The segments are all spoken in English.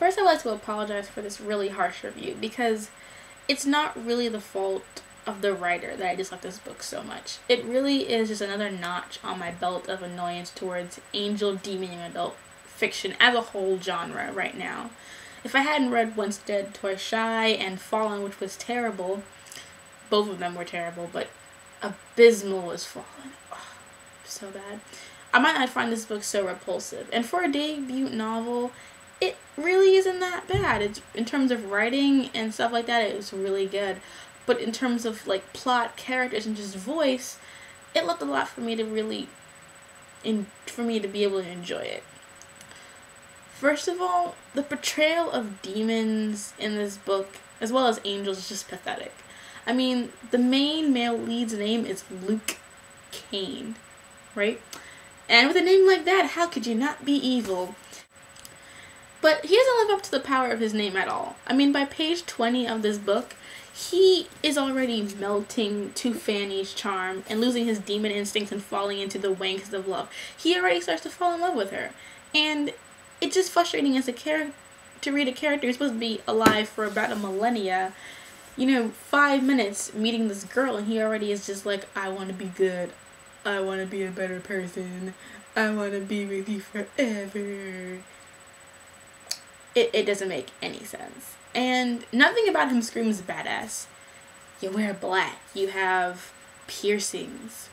First, I'd like to apologize for this really harsh review because it's not really the fault of the writer that I dislike this book so much. It really is just another notch on my belt of annoyance towards angel, demon, and adult fiction as a whole genre right now. If I hadn't read Once Dead, Twice Shy, and Fallen, which was terrible, both of them were terrible, but abysmal was Fallen. Oh, so bad. I might not find this book so repulsive. And for a debut novel, it really isn't that bad. It's, in terms of writing and stuff like that, it was really good. But in terms of like plot, characters, and just voice, it left a lot for me to really, for me to be able to enjoy it. First of all, the portrayal of demons in this book, as well as angels, is just pathetic. I mean, the main male lead's name is Luc Cain, right? And with a name like that, how could you not be evil? But he doesn't live up to the power of his name at all. I mean, by page 20 of this book, he is already melting to Frannie's charm and losing his demon instincts and falling into the wanks of love. He already starts to fall in love with her. And it's just frustrating as a character to read a character who's supposed to be alive for about a millennia, 5 minutes meeting this girl, and he already is just like, I want to be good. I want to be a better person. I want to be with you forever. It doesn't make any sense. And nothing about him screams badass. You wear black. You have piercings.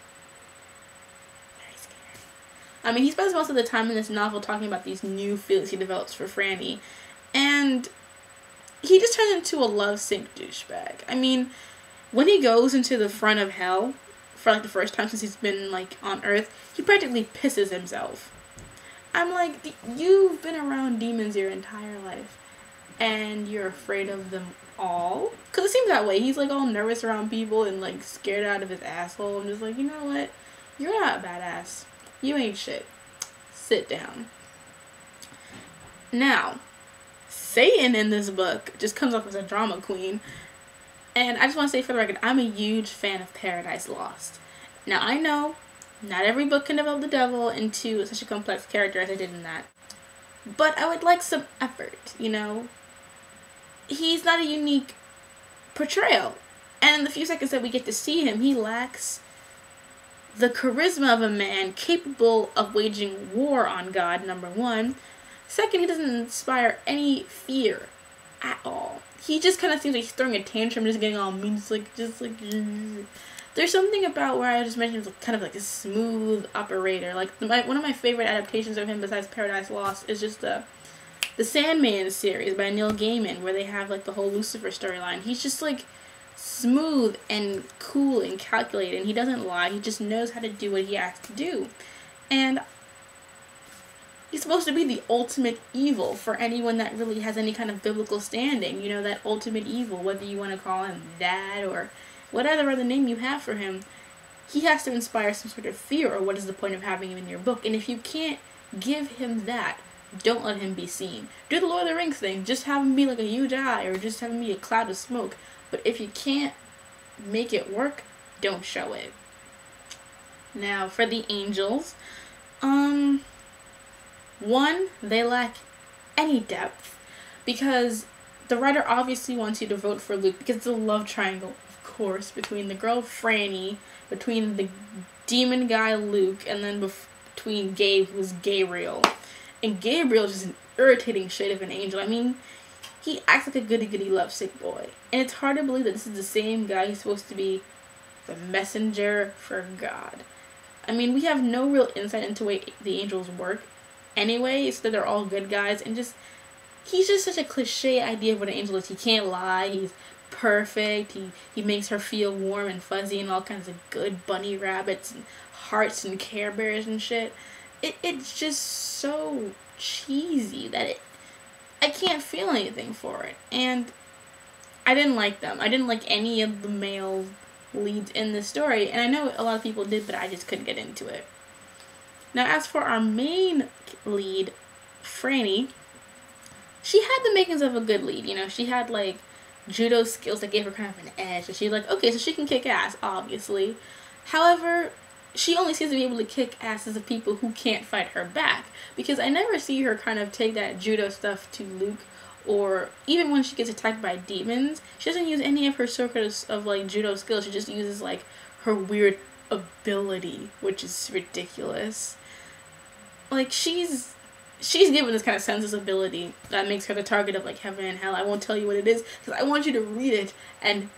Very scary. I mean, he spends most of the time in this novel talking about these new feelings he develops for Frannie. And he just turns into a lovesick douchebag. I mean, when he goes into the front of hell, for like the first time since he's been like on Earth, he practically pisses himself. I'm like, you've been around demons your entire life, and you're afraid of them all? Because it seems that way. He's like all nervous around people and like scared out of his asshole. I'm just like, you know what? You're not a badass. You ain't shit. Sit down. Now, Satan in this book just comes off as a drama queen. And I just want to say for the record, I'm a huge fan of Paradise Lost. Now, I know not every book can develop the devil into such a complex character as I did in that. But I would like some effort, He's not a unique portrayal. And in the few seconds that we get to see him, he lacks the charisma of a man capable of waging war on God, number one. Second, he doesn't inspire any fear at all. He just kind of seems like he's throwing a tantrum, just getting all mean, just like. There's something about where I just mentioned kind of like a smooth operator. Like one of my favorite adaptations of him besides Paradise Lost is just the Sandman series by Neil Gaiman, where they have like the whole Lucifer storyline. He's just like smooth and cool and calculated, and he doesn't lie. He just knows how to do what he has to do. And he's supposed to be the ultimate evil for anyone that really has any kind of biblical standing. That ultimate evil, whether you want to call him that or whatever other name you have for him. He has to inspire some sort of fear, or what is the point of having him in your book? And if you can't give him that, don't let him be seen. Do the Lord of the Rings thing. Just have him be like a huge eye, or just have him be a cloud of smoke. But if you can't make it work, don't show it. Now, for the angels, one, they lack any depth, because the writer obviously wants you to vote for Luke because it's a love triangle, of course, between the girl Frannie, between the demon guy Luke, and then between Gabe, who's Gabriel. And Gabriel is just an irritating shade of an angel. I mean, he acts like a goody-goody lovesick boy. And it's hard to believe that this is the same guy who's supposed to be the messenger for God. I mean, we have no real insight into the way the angels work anyway, so that they're all good guys, and he's just such a cliche idea of what an angel is. He can't lie, he's perfect, he makes her feel warm and fuzzy and all kinds of good bunny rabbits and hearts and Care Bears and shit. It's just so cheesy that I can't feel anything for it. And I didn't like them. I didn't like any of the male leads in this story, and I know a lot of people did, but I just couldn't get into it. Now, as for our main lead, Frannie, she had the makings of a good lead. She had like judo skills that gave her kind of an edge, and she's like, okay, so she can kick ass, obviously. However, she only seems to be able to kick asses of people who can't fight her back. Because I never see her kind of take that judo stuff to Luc, or even when she gets attacked by demons, she doesn't use any of her circuits of like judo skills. She just uses like her weird ability, which is ridiculous. Like she's given this kind of senseless ability that makes her the target of like heaven and hell. I won't tell you what it is because I want you to read it, and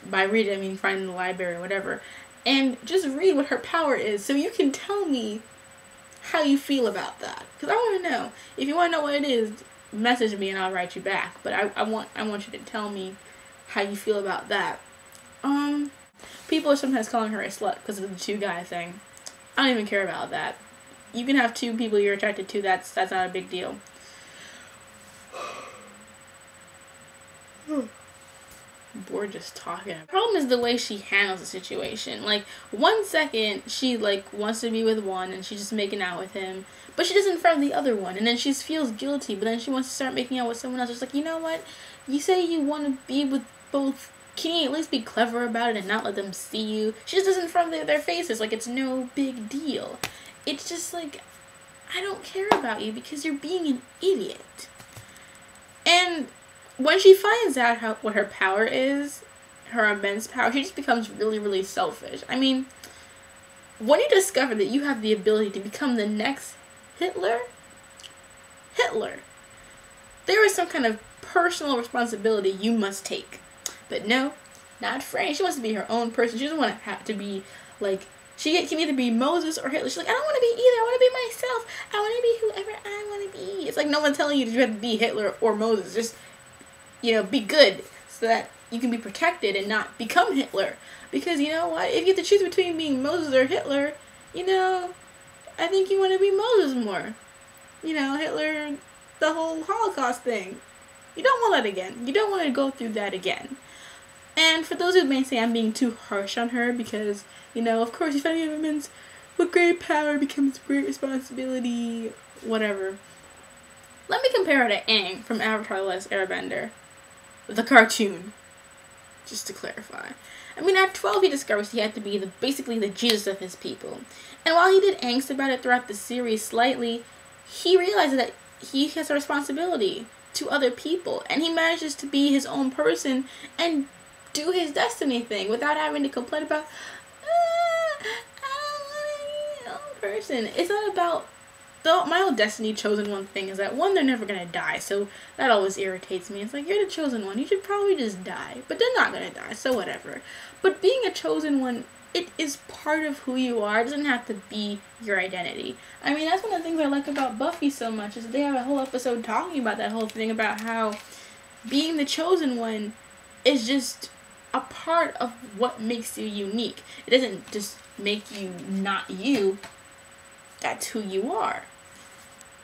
by read it I mean find it in the library or whatever, and just read what her power is so you can tell me how you feel about that, because I want to know. If you want to know what it is, message me and I'll write you back, but I want you to tell me how you feel about that. People are sometimes calling her a slut because of the two guy thing. I don't even care about that. You can have two people you're attracted to, that's not a big deal. I'm bored just talking. The problem is the way she handles the situation. Like, 1 second she like wants to be with one and she's just making out with him, but she doesn't in front of the other one, and then she feels guilty, but then she wants to start making out with someone else. It's like, you know what? You say you want to be with both. Can you at least be clever about it and not let them see you? She just does it in front of their faces like it's no big deal. It's just like, I don't care about you because you're being an idiot. And when she finds out what her power is, her immense power, she just becomes really, really selfish. I mean, when you discover that you have the ability to become the next Hitler, there is some kind of personal responsibility you must take. But no, not Frannie. She wants to be her own person. She doesn't want to have to be like, she can either be Moses or Hitler. She's like, I don't want to be either. I want to be myself. I want to be whoever I want to be. It's like no one's telling you that you have to be Hitler or Moses. Just, be good so that you can be protected and not become Hitler. Because you know what? If you have to choose between being Moses or Hitler, I think you want to be Moses more. Hitler, the whole Holocaust thing. You don't want that again. You don't want to go through that again. And for those who may say I'm being too harsh on her because, of course, if any women's with great power becomes great responsibility, whatever. Let me compare her to Aang from Avatar: The Last Airbender, the cartoon, just to clarify. I mean, at 12 he discovers he had to be basically the Jesus of his people. And while he did angst about it throughout the series slightly, he realizes that he has a responsibility to other people, and he manages to be his own person and do his destiny thing without having to complain about, I don't want to be my own person. It's not about, my whole destiny chosen one thing is that, one, they're never going to die, so that always irritates me. It's like, you're the chosen one, you should probably just die, but they're not going to die, so whatever. But being a chosen one, it is part of who you are. It doesn't have to be your identity. I mean, that's one of the things I like about Buffy so much, is they have a whole episode talking about that whole thing, about how being the chosen one is just a part of what makes you unique. It doesn't just make you not you. That's who you are.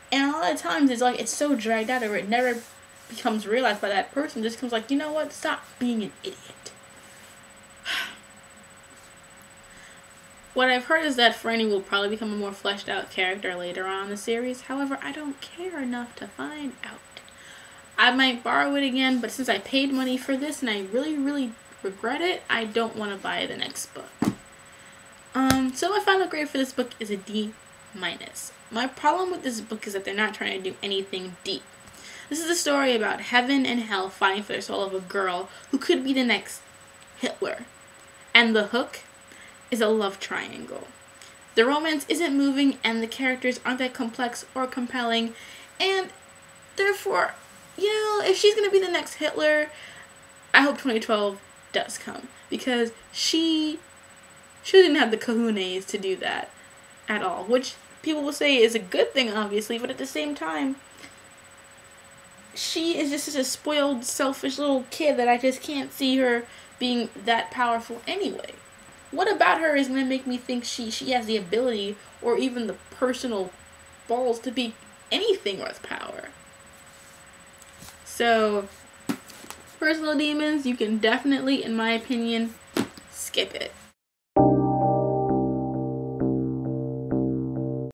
And a lot of times it's so dragged out, or it never becomes realized by that person. It just comes like, you know what? Stop being an idiot. What I've heard is that Frannie will probably become a more fleshed out character later on in the series. However, I don't care enough to find out. I might borrow it again, but since I paid money for this and I really, really regret it, I don't want to buy the next book. So my final grade for this book is a D-. My problem with this book is that they're not trying to do anything deep. This is a story about heaven and hell fighting for the soul of a girl who could be the next Hitler. And the hook is a love triangle. The romance isn't moving and the characters aren't that complex or compelling, and therefore, if she's going to be the next Hitler, I hope 2012 does come, because she didn't have the kahunas to do that at all, which people will say is a good thing, obviously, but at the same time, she is just such a spoiled, selfish little kid that I just can't see her being that powerful anyway. What about her is going to make me think she has the ability or even the personal balls to be anything worth power? So, personal demons, you can definitely, in my opinion, skip it.